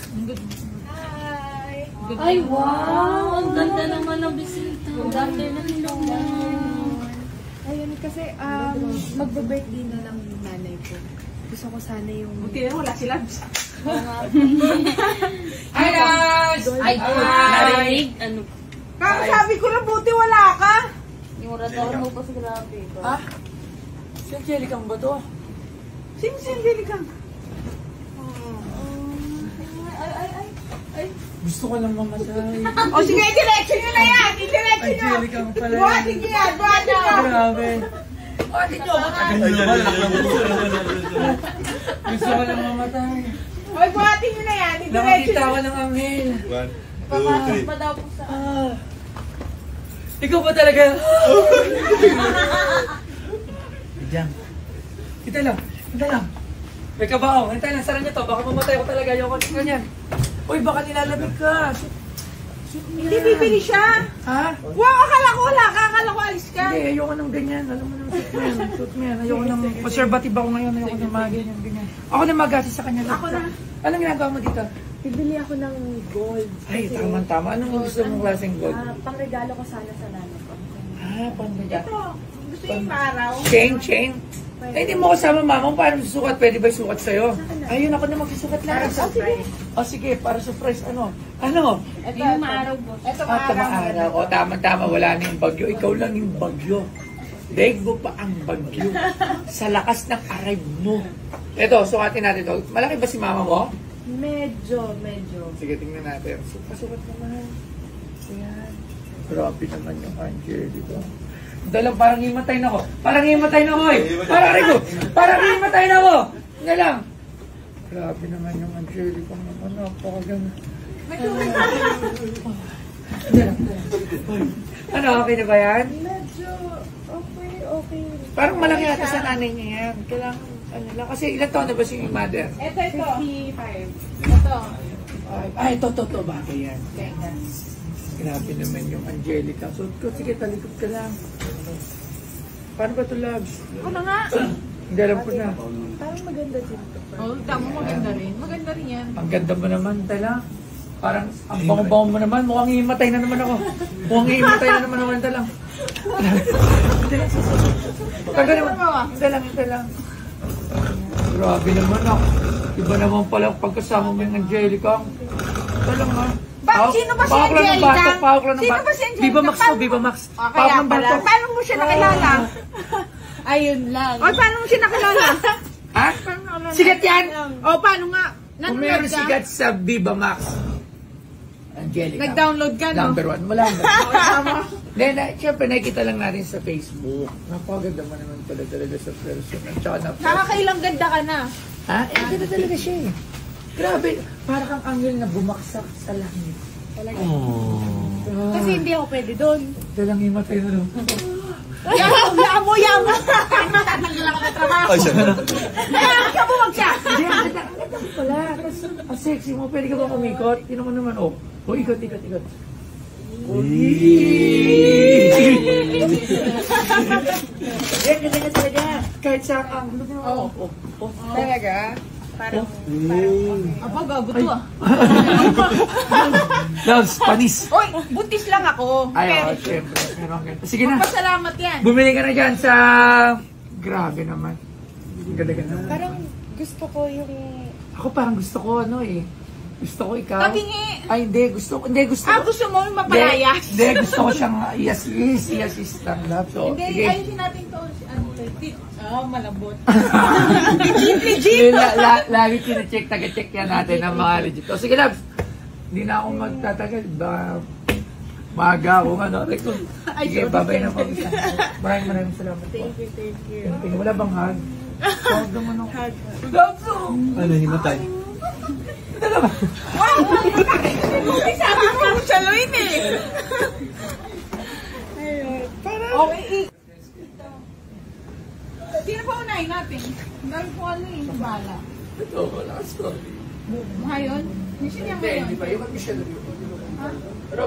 Hi! Ay, wow! Ang ganda naman ng bisita. Ang ganda na naman. Ayun, kasi magbe-birthday na lang yung nanay ko. Gusto ko sana yung... Buti na wala sila. Hi, guys! Ay, narinig? Ano? Sabi ko lang, buti wala ka. Yung rataw mo pa sa grabe. Ha? Si Angelica ba to? Sino si Angelica? Gusto ko lang mamasay. O sige, diretso nyo na yan! Diretso nyo! Angelica ang pala. Buhatin nyo yan! Buhatin nyo! Grabe. Gusto ko lang mamatay. Hoy, buhatin nyo na yan! Diretso Nakakita nyo! ko ng anghel. 1, 2, 3. Pa daw po sa... Ikaw ba talaga? Diyan. Kita lang. Kita lang. May kabaong. Hintay lang. Sara niyo to. Baka mamatay ako talaga. Ayoko na ganyan. Uy, baka nilalabig ka. Hindi bibili siya! Ha? Wow, akala ko wala ka! Akala ko alis ka! Hindi, ayoko nang ganyan. Alam mo naman, suit mo yan. Ayoko nang conservative ako ngayon. Ayoko nang mga ganyan. Ako na magasi sa kanya. Ako na. Anong ginagawa mo dito? Bibili ako ng gold. Ay, tama-tama. Anong gusto mong klaseng gold? Pangregalo ko sana sa nanay ko. Ah, pangregalo. Ito, gusto yung araw. Chain? Eh, hindi mo kasama mama mo. Paano susukat? Pwede ba sukat sa'yo? Ayun, ako na magsusukat lang. Para surprise. O sige, para surprise. Ano? Ito yung maaraw, boss. Ito Tamang araw. O, tama-tama. Wala na yung bagyo. Ikaw lang yung bagyo. Daig mo pa ang bagyo. Sa lakas ng arrive mo. Ito, sukatin natin ito. Malaki ba si mama mo? Medyo. Sige, tingnan natin. Pasukat naman. Ayan. Grabe naman yung Angel, di ba? Dalang parang himatay na ako. Parang himatay na ako eh. Parang himatay na ako. Nga lang. Grabe naman yung Angelica naman. Napakaganda. Ano, okay na ba yan? Medyo okay. Parang malaki ata sa nanay niya yan. Kailangan, ano lang. Kasi ilan taon na ba si mother? Ito. 55. Ito. Ay, ito. Bagay yan. Grabe naman yung Angelica. So, sige, talikod ka lang. Paano ba ito, loves? Ako na nga. Hindi alam ko na. Parang maganda din ito. Oh, tama, maganda rin. Maganda rin yan. Ang ganda mo naman, tala. Parang, ang bango-bango mo naman. Mukhang iimatay na naman ako. Mukhang iimatay na naman ako, tala. Hintay lang. Grabe naman ako. Iba naman pala pagkasama mo yung Angelica. Tala nga. Sino ba si Angelica? Pahok lang ng Sino bato. ba si Angelica? Viva Max to, Viva Max. Pahok ng bato. Paano mo siya nakilala? Ayun lang. O, paano mo siya nakilala? Ha? Sigat yan! O, paano nga? Kung meron sigat sa Viva Max, Angelica. Nag-download ka, no? Number 1. Wala na. Then, syempre, nakikita lang natin sa Facebook. Napakaganda mo naman pala talaga sa person. Tsaka Nakakailang ganda ka na. ha? Eh, ganda talaga siya eh. Grabe. Para kang anghel na bumaksak sa langit. Talaga. Kasi hindi ako pwede doon. Dalang himatay na lang. Yamo! Tatanggal ako ng trabaho. Kaya buwag siya. Hindi, ang ganda pala. Tapos, ang sexy mo. Pwede ka ba umikot? Yun naman. Oh, ikot. Yan, ganda talaga. Kahit sa angulo mo. Talaga? Parang Aba, gago to ah. Loves, panis. Oy, buntis lang ako. Ay, syempre. Pero ang ganda. Sige na. Pasalamat yan. Bumili ka na dyan sa... Grabe naman. Ganda naman. Parang gusto ko yung... Ako parang gusto ko Gusto ko ikaw. Tagingi. Ay, hindi. Gusto ko. Gusto mo yung mapalayas? Hindi, gusto ko siyang yes, lang, love. So, Hindi, sige. ayusin natin to. Malambot. Legit. Lagi kina-check, taga-check yan natin ng mga legit. O, sige, loves. Hindi na ako magtatagal. Maaga ako, record. Sige, babay na po. Maraming salamat po. Thank you. Wala bang hug? Hug naman ako. Hug. Ano, himatay? Sabi mo ako siya, Loin eh. Okay. Sino pa unahin natin? Dahil po ano eh, bala. Ito, wala ka story. Ngayon? Mission niya Hindi, ngayon. hindi pa. Yung Michelle. Pero,